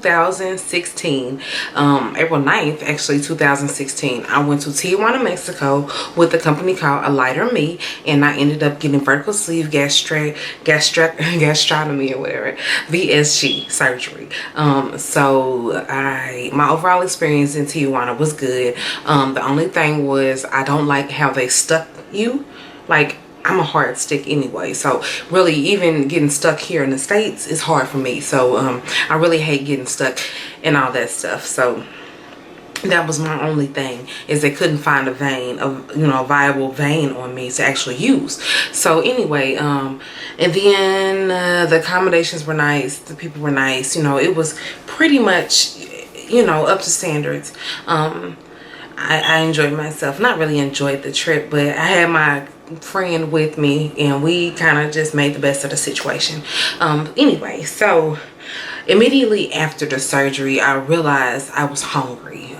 2016, April 9th, actually 2016, I went to Tijuana, Mexico with a company called A Lighter Me, and I ended up getting vertical sleeve gastrotomy or whatever, VSG surgery. So my overall experience in Tijuana was good. The only thing was I don't like how they stuck you. Like, I'm a hard stick anyway, so really even getting stuck here in the States is hard for me. So I really hate getting stuck and all that stuff. So that was my only thing, is they couldn't find a vein, a viable vein on me to actually use. So anyway, and then the accommodations were nice, the people were nice, it was pretty much up to standards. I enjoyed myself. Not really enjoyed the trip, but I had my friend with me and we kind of just made the best of the situation. Anyway, so immediately after the surgery, I realized I was hungry.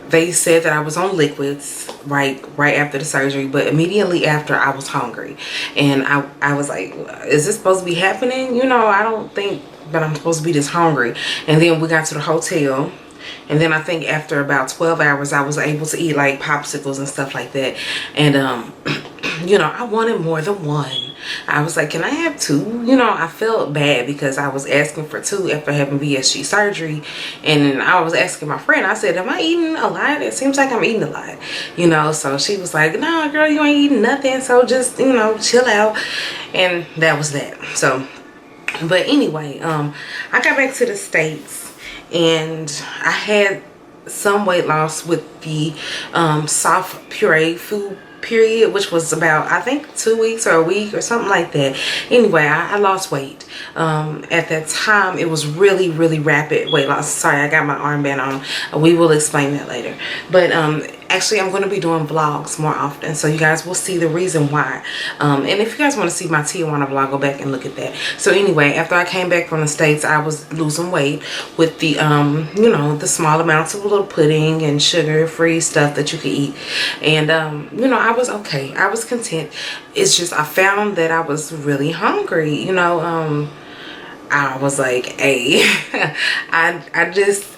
They said that I was on liquids right after the surgery, but immediately after I was hungry, and I was like, is this supposed to be happening? I don't think that I'm supposed to be this hungry. And then we got to the hotel, and then I think after about 12 hours I was able to eat like popsicles and stuff like that. And I wanted more than one. I was like, can I have two? I felt bad because I was asking for two after having VSG surgery, and I was asking my friend, I said, am I eating a lot? It seems like I'm eating a lot, so she was like, no girl, you ain't eating nothing, so just chill out. And that was that. So, but anyway, I got back to the States and I had some weight loss with the soft puree food period, which was about, I think, 2 weeks or a week or something like that. Anyway, I lost weight. At that time, it was really rapid weight loss. Sorry, I got my armband on. We will explain that later. But actually, I'm going to be doing vlogs more often, so you guys will see the reason why. And if you guys want to see my Tijuana vlog, go back and look at that. So anyway, after I came back from the States, I was losing weight with the the small amounts of little pudding and sugar-free stuff that you could eat. And I was okay. I was content. It's just I found that I was really hungry. I was like, hey, I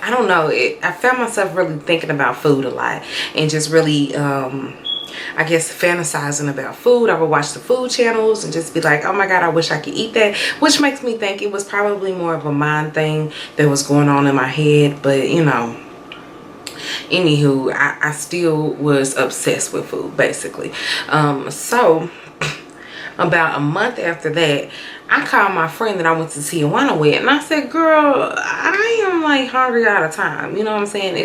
don't know. I found myself really thinking about food a lot and just really, I guess, fantasizing about food. I would watch the food channels and just be like, oh my God, I wish I could eat that. Which makes me think it was probably more of a mind thing that was going on in my head. But, anywho, I still was obsessed with food, basically. So about a month after that, I called my friend that I went to Tijuana with, and I said, girl, I am like hungry all the time. You know what I'm saying?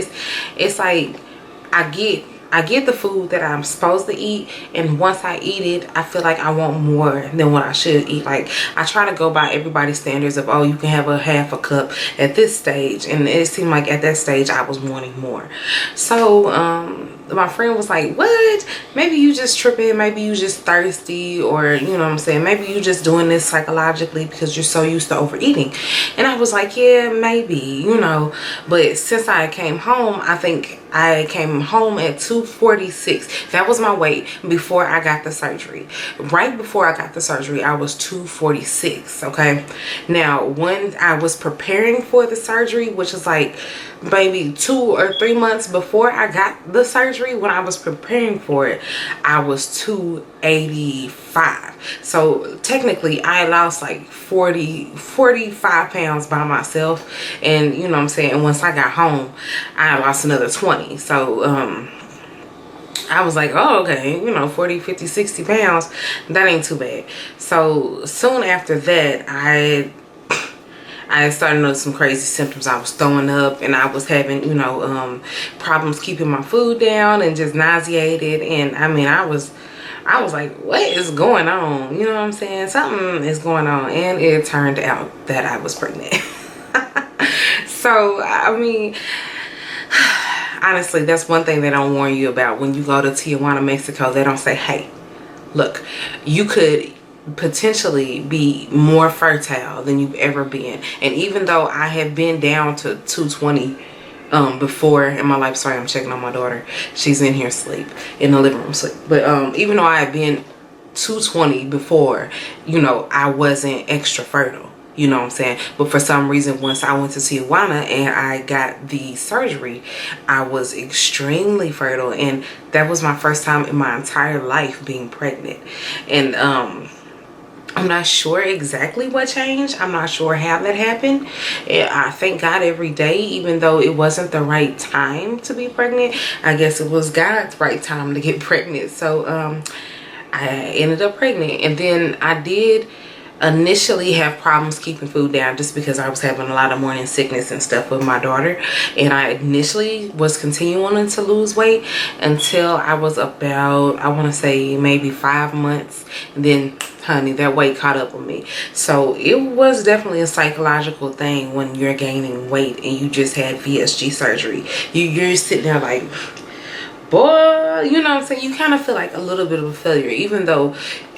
It's like I get the food that I'm supposed to eat, and once I eat it, I feel like I want more than what I should eat. Like, I try to go by everybody's standards of, oh, you can have a half a cup at this stage, and it seemed like at that stage I was wanting more. So my friend was like, what? Maybe you just tripping, maybe you just thirsty, or what I'm saying, maybe you just doing this psychologically because you're so used to overeating. And I was like, yeah, maybe, but since I came home, I think I came home at 246. That was my weight before I got the surgery. Right before I got the surgery, I was 246. Okay, now when I was preparing for the surgery, which is like maybe 2 or 3 months before I got the surgery, when I was preparing for it, I was 285. So technically I lost like 45 pounds by myself. And what I'm saying, and once I got home, I lost another 20. So I was like, oh, okay, 40, 50, 60 pounds, that ain't too bad. So soon after that, I started noticing some crazy symptoms. I was throwing up, and I was having, problems keeping my food down, and just nauseated. And I mean, I was like, what is going on? You know what I'm saying? Something is going on. And it turned out that I was pregnant. So, I mean, honestly, that's one thing they don't warn you about when you go to Tijuana, Mexico. They don't say, hey, look, you could potentially be more fertile than you've ever been. And even though I have been down to 220 before in my life, sorry, I'm checking on my daughter, she's in here asleep in the living room sleep, but even though I have been 220 before, I wasn't extra fertile. You know what I'm saying? But for some reason, once I went to Tijuana and I got the surgery, I was extremely fertile. And that was my first time in my entire life being pregnant. And I'm not sure exactly what changed. I'm not sure how that happened. I thank God every day, even though it wasn't the right time to be pregnant. I guess it was God's right time to get pregnant. So I ended up pregnant. And then I did initially have problems keeping food down just because I was having a lot of morning sickness and stuff with my daughter. And I initially was continuing to lose weight until I was about, I want to say maybe 5 months. And then, honey, that weight caught up with me. So it was definitely a psychological thing when you're gaining weight and you just had VSG surgery. You're sitting there like, boy, you know what I'm saying? You kind of feel like a little bit of a failure. Even though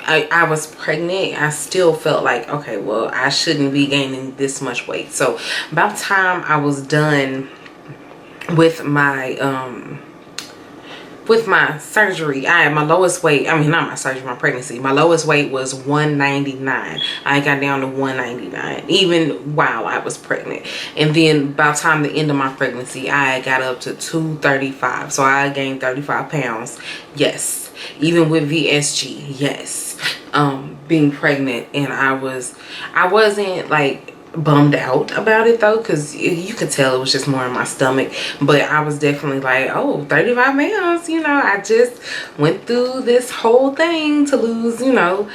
I was pregnant, I still felt like, okay, well, I shouldn't be gaining this much weight. So by the time I was done with my surgery, I had my lowest weight, I mean, not my surgery, my pregnancy, my lowest weight was 199. I got down to 199 even while I was pregnant. And then by the time the end of my pregnancy, I got up to 235. So I gained 35 pounds. Yes, even with VSG. Yes, being pregnant. And I wasn't like bummed out about it though, because you could tell it was just more in my stomach. But I was definitely like, oh, 35 pounds, you know, I just went through this whole thing to lose, you know,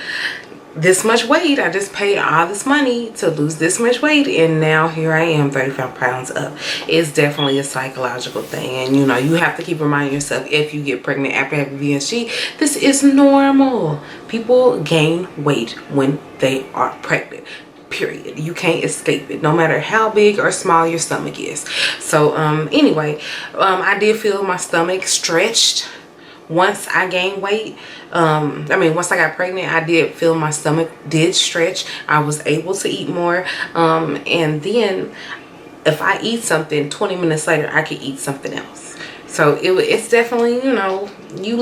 this much weight. I just paid all this money to lose this much weight, and now here I am 35 pounds up. It's definitely a psychological thing. And you know, you have to keep reminding yourself, if you get pregnant after having VSG, this is normal. People gain weight when they are pregnant, period. You can't escape it, no matter how big or small your stomach is. So anyway, I did feel my stomach stretched once I gained weight. Once I got pregnant, I did feel my stomach did stretch. I was able to eat more, and then if I eat something 20 minutes later, I could eat something else. So it's definitely, you know, you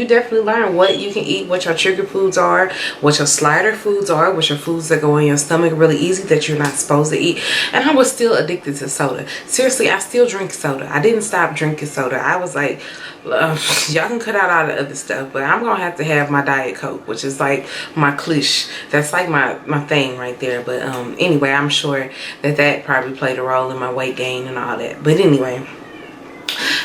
definitely learn what you can eat, what your trigger foods are, what your slider foods are, what your foods that go in your stomach really easy that you're not supposed to eat. And I was still addicted to soda. Seriously, I still drink soda. I didn't stop drinking soda. I was like, y'all can cut out all the other stuff, but I'm gonna have to have my Diet Coke, which is like my cliche. That's like my thing right there. But anyway, I'm sure that probably played a role in my weight gain and all that. But anyway,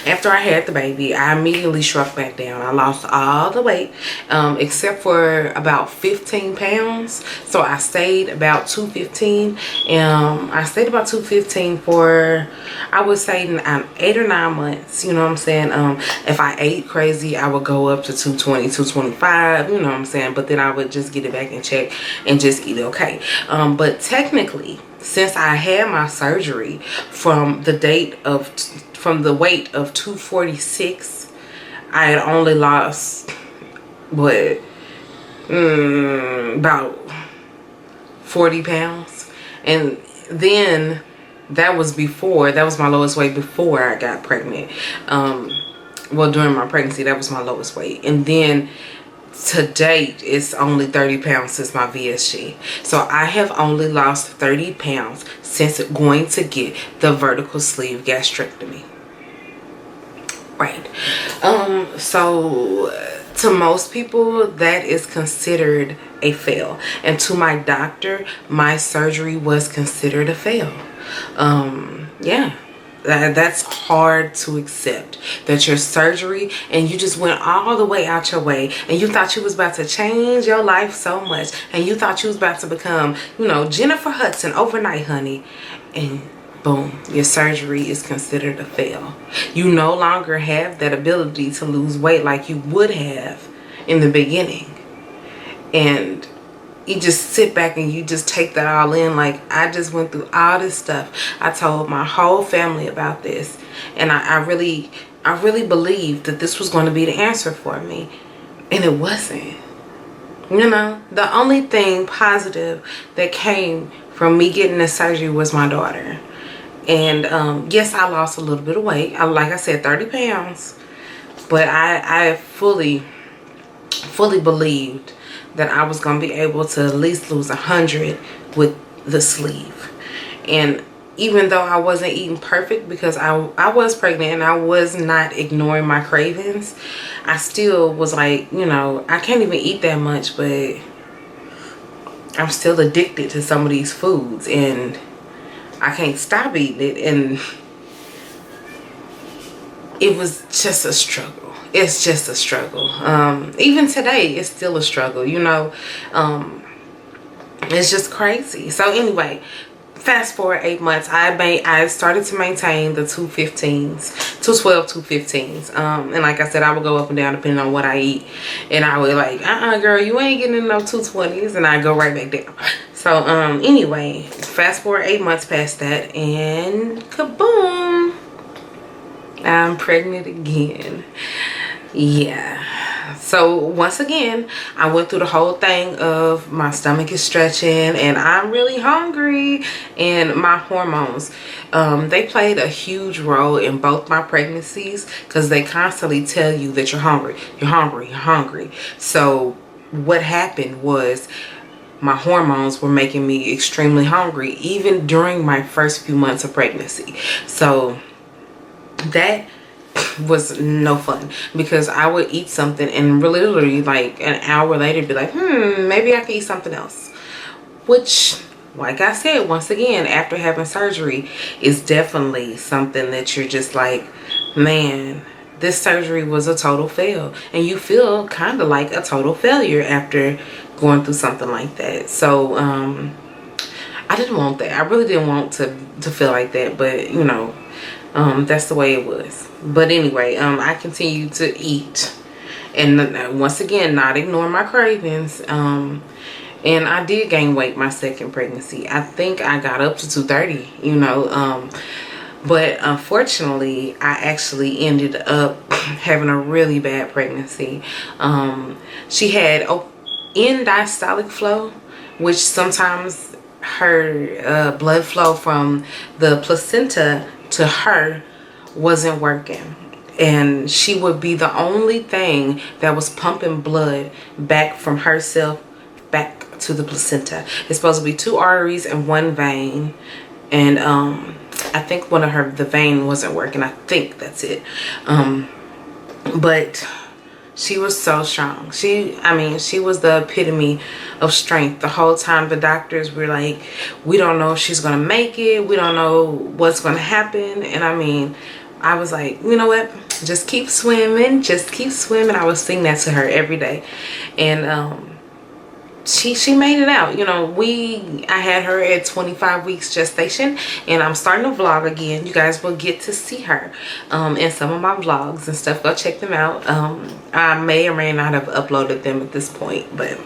after I had the baby, I immediately shrunk back down. I lost all the weight except for about 15 pounds. So I stayed about 215. I stayed about 215 for, I would say, 8 or 9 months. You know what I'm saying? If I ate crazy, I would go up to 220, 225. You know what I'm saying? But then I would just get it back in check and just eat okay. But technically, since I had my surgery, from the weight of 246, I had only lost about 40 pounds. And then that was my lowest weight before I got pregnant. During my pregnancy, that was my lowest weight. And then to date, it's only 30 pounds since my VSG. So I have only lost 30 pounds since going to get the vertical sleeve gastrectomy. Right. So to most people, that is considered a fail. And to my doctor, my surgery was considered a fail. Yeah. That's hard to accept, that your surgery, and you just went all the way out your way, and you thought you was about to change your life so much, and you thought you was about to become, you know, Jennifer Hudson overnight, honey, and boom, your surgery is considered a fail. You no longer have that ability to lose weight like you would have in the beginning. And you just sit back and you just take that all in. Like, I just went through all this stuff. I told my whole family about this, and I really believed that this was going to be the answer for me, and it wasn't. You know, the only thing positive that came from me getting this surgery was my daughter. And yes, I lost a little bit of weight. Like I said, 30 pounds, but I fully believed that I was going to be able to at least lose 100 with the sleeve. And even though I wasn't eating perfect, because I was pregnant and I was not ignoring my cravings, I still was like, you know, I can't even eat that much, but I'm still addicted to some of these foods and I can't stop eating it. And it was just a struggle. It's just a struggle. Even today, it's still a struggle, you know. It's just crazy. So anyway, fast forward 8 months, I started to maintain the 215s, 212, 215s. And like I said, I would go up and down depending on what I eat. And I would like, girl, you ain't getting in no 220s. And I go right back down. So anyway, fast forward 8 months past that, and kaboom, I'm pregnant again. Yeah. So once again, I went through the whole thing of my stomach is stretching and I'm really hungry, and my hormones, they played a huge role in both my pregnancies, because they constantly tell you that you're hungry, you're hungry, you're hungry. So what happened was my hormones were making me extremely hungry even during my first few months of pregnancy. So that was no fun, because I would eat something and literally like an hour later be like, maybe I can eat something else. Which, like I said, once again, after having surgery, is definitely something that you're just like, man, this surgery was a total fail. And you feel kind of like a total failure after going through something like that. So I didn't want that. I really didn't want to feel like that, but you know, that's the way it was. But anyway, I continued to eat, and once again, not ignore my cravings. And I did gain weight my second pregnancy. I think I got up to 230, you know. But unfortunately, I actually ended up having a really bad pregnancy. She had end diastolic flow, which sometimes her blood flow from the placenta to her wasn't working, and she would be the only thing that was pumping blood back from herself back to the placenta. It's supposed to be 2 arteries and 1 vein, and I think one of the vein wasn't working. I think that's it. But she was so strong. I mean, she was the epitome of strength. The whole time the doctors were like, we don't know if she's going to make it. We don't know what's going to happen. And I mean, I was like, you know what? Just keep swimming. Just keep swimming. I was singing that to her every day. And she made it out. You know, I had her at 25 weeks gestation, and I'm starting to vlog again. You guys will get to see her in some of my vlogs and stuff. Go check them out. I may or may not have uploaded them at this point, but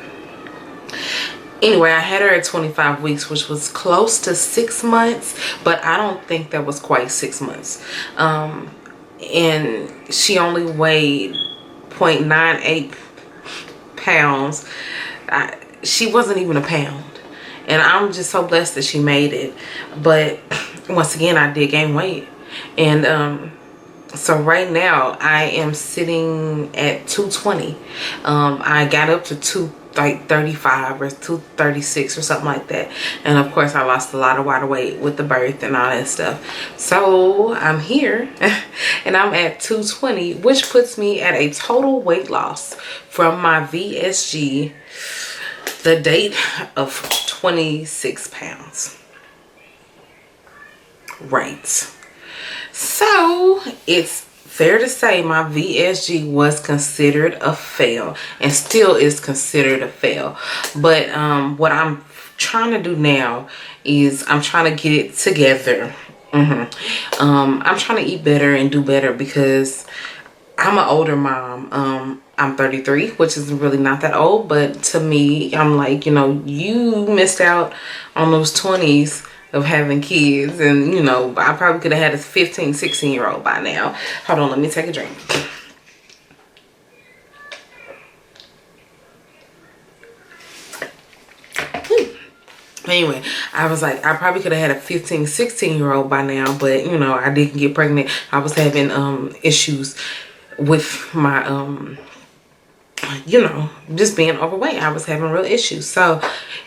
anyway, I had her at 25 weeks, which was close to 6 months, but I don't think that was quite 6 months. And she only weighed 0.98 pounds. She wasn't even a pound, and I'm just so blessed that she made it. But once again, I did gain weight, and so right now I am sitting at 220. I got up to 235 or 236 or something like that, and of course I lost a lot of water weight with the birth and all that stuff. So I'm here and I'm at 220, which puts me at a total weight loss from my VSG, the date, of 26 pounds. Right. So it's fair to say my VSG was considered a fail, and still is considered a fail. But what I'm trying to do now is I'm trying to get it together. I'm trying to eat better and do better, because I'm an older mom. I'm 33, which is really not that old, but to me, I'm like, you know, you missed out on those 20s of having kids, and you know, I probably could have had a 15, 16-year-old by now. Hold on, let me take a drink. Anyway, I was like, I probably could have had a 15, 16-year-old by now, but you know, I didn't get pregnant. I was having issues with my you know, just being overweight. I was having real issues. So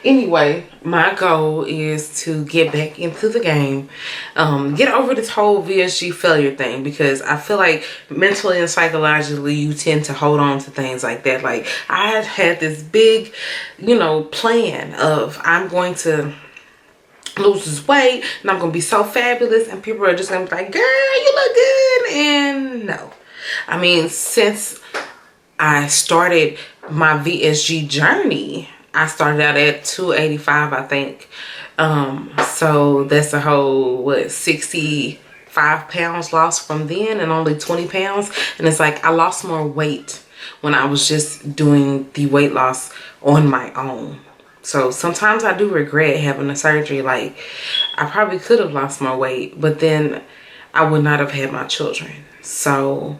anyway, my goal is to get back into the game, get over this whole VSG failure thing, because I feel like mentally and psychologically you tend to hold on to things like that. Like, I had this big, you know, plan of I'm going to lose this weight and I'm gonna be so fabulous, and people are just gonna be like, girl, you look good. And no, I mean, since I started my VSG journey, I started out at 285, I think. So that's a whole, what, 65 pounds lost from then, and only 20 pounds. And it's like I lost more weight when I was just doing the weight loss on my own. So sometimes I do regret having a surgery. Like, I probably could have lost more weight, but then I would not have had my children. So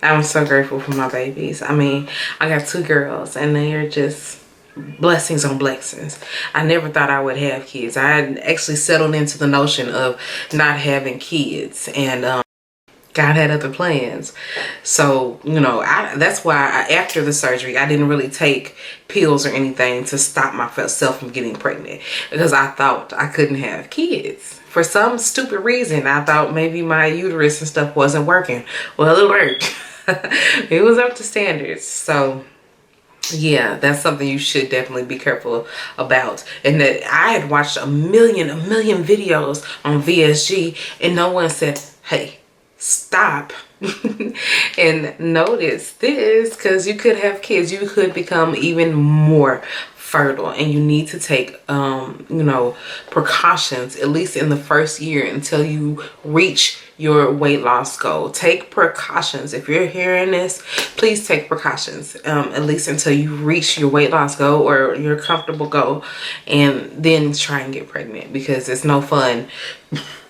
I'm so grateful for my babies. I mean, I got 2 girls and they are just blessings on blessings. I never thought I would have kids. I had actually settled into the notion of not having kids, and God had other plans. So, you know, that's why after the surgery, I didn't really take pills or anything to stop myself from getting pregnant, because I thought I couldn't have kids. For some stupid reason, I thought maybe my uterus and stuff wasn't working. Well, it worked. It was up to standards. So yeah, that's something you should definitely be careful about. And that I had watched a million videos on VSG, and no one said, hey, stop and notice this, because you could have kids. You could become even more fertile, and you need to take you know, precautions, at least in the first year, until you reach your weight loss goal. Take precautions. If you're hearing this, please take precautions, at least until you reach your weight loss goal or your comfortable goal, and then try and get pregnant, because it's no fun.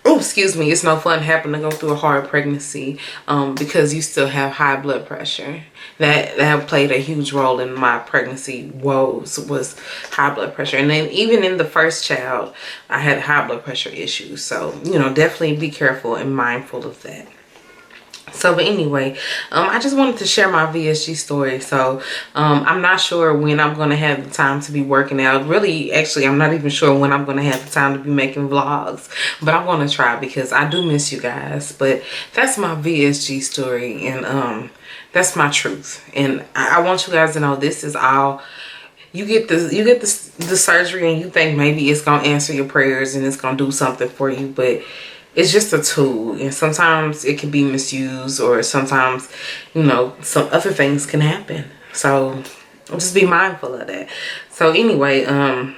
Oh, excuse me. It's no fun having to go through a hard pregnancy, because you still have high blood pressure. That played a huge role in my pregnancy woes, was high blood pressure. And then even in the first child, I had high blood pressure issues. So, you know, definitely be careful and mindful of that. So, but anyway, I just wanted to share my VSG story. So I'm not sure when I'm going to have the time to be working out. Really, actually, I'm not even sure when I'm going to have the time to be making vlogs, but I'm going to try, because I do miss you guys. But that's my VSG story, and that's my truth. And I want you guys to know, this is all. You get the surgery, and you think maybe it's going to answer your prayers and it's going to do something for you, but it's just a tool, and sometimes it can be misused, or sometimes, you know, some other things can happen. So just be mindful of that. So anyway, I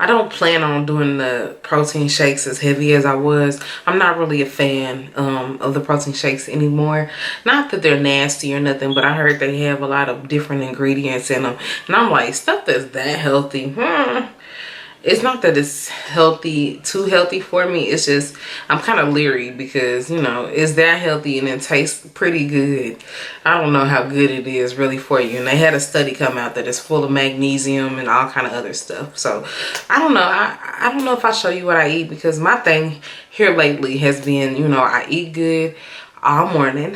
don't plan on doing the protein shakes as heavy as I was. I'm not really a fan of the protein shakes anymore. Not that they're nasty or nothing, but I heard they have a lot of different ingredients in them, and I'm like, stuff that's that healthy, it's not that it's healthy, too healthy for me. It's just, I'm kind of leery, because, you know, it's that healthy and it tastes pretty good. I don't know how good it is really for you. And they had a study come out that it's full of magnesium and all kind of other stuff. So I don't know. I don't know if I show you what I eat, because my thing here lately has been, you know, I eat good all morning.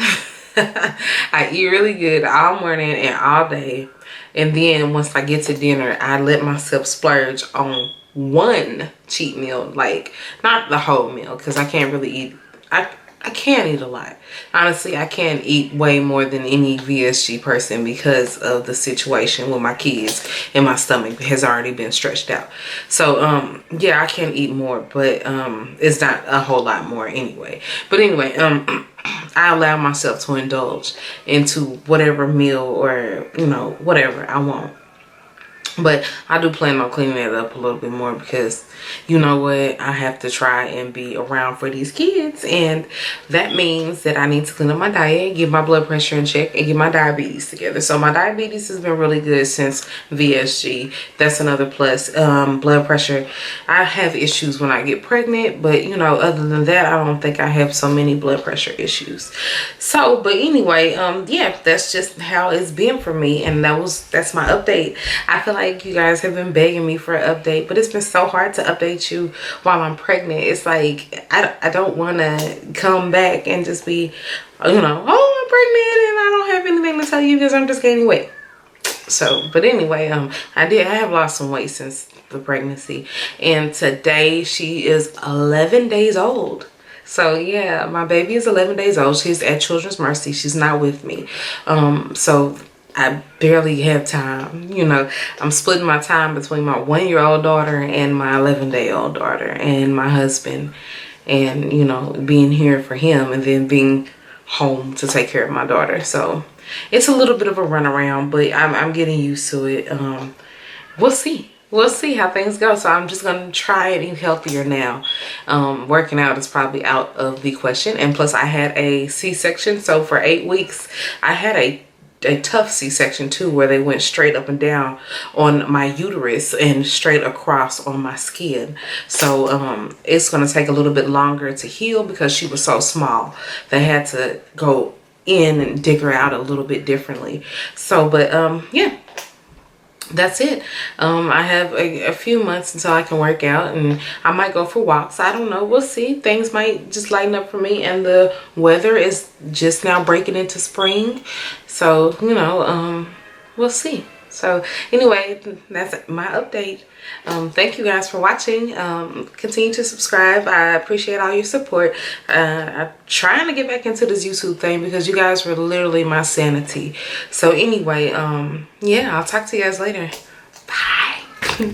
I eat really good all morning and all day. And then once I get to dinner, I let myself splurge on one cheat meal. Like, not the whole meal, because I can't really eat. I can't eat a lot. Honestly, I can't eat way more than any VSG person, because of the situation with my kids, and my stomach has already been stretched out. So yeah, I can't eat more, but it's not a whole lot more anyway. But anyway, I allow myself to indulge into whatever meal, or, you know, whatever I want. But I do plan on cleaning that up a little bit more, because you know what, I have to try and be around for these kids, and that means that I need to clean up my diet, get my blood pressure in check, and get my diabetes together. So my diabetes has been really good since VSG. That's another plus. Blood pressure, I have issues when I get pregnant, but you know, other than that, I don't think I have so many blood pressure issues. So, but anyway, yeah, that's just how it's been for me, and that's my update. I feel like you guys have been begging me for an update, but it's been so hard to update you while I'm pregnant. It's like I don't want to come back and just be, you know, oh, I'm pregnant and I don't have anything to tell you because I'm just gaining weight. So, but anyway, I have lost some weight since the pregnancy, and today she is 11 days old. So yeah, my baby is 11 days old. She's at Children's Mercy. She's not with me. So I barely have time. You know, I'm splitting my time between my 1-year-old daughter and my 11-day-old daughter and my husband, and, you know, being here for him and then being home to take care of my daughter. So it's a little bit of a runaround, but I'm getting used to it. We'll see. We'll see how things go. So I'm just going to try and eat healthier now. Working out is probably out of the question. And plus I had a C-section. So for 8 weeks, I had a tough C-section too, where they went straight up and down on my uterus and straight across on my skin. So it's going to take a little bit longer to heal because she was so small. They had to go in and dig her out a little bit differently. So, but yeah, that's it. I have a few months until I can work out, and I might go for walks. I don't know. We'll see. Things might just lighten up for me, and the weather is just now breaking into spring. So, you know, we'll see. So anyway, that's my update. Thank you guys for watching. Continue to subscribe. I appreciate all your support. I'm trying to get back into this YouTube thing because you guys were literally my sanity. So anyway, yeah, I'll talk to you guys later. Bye.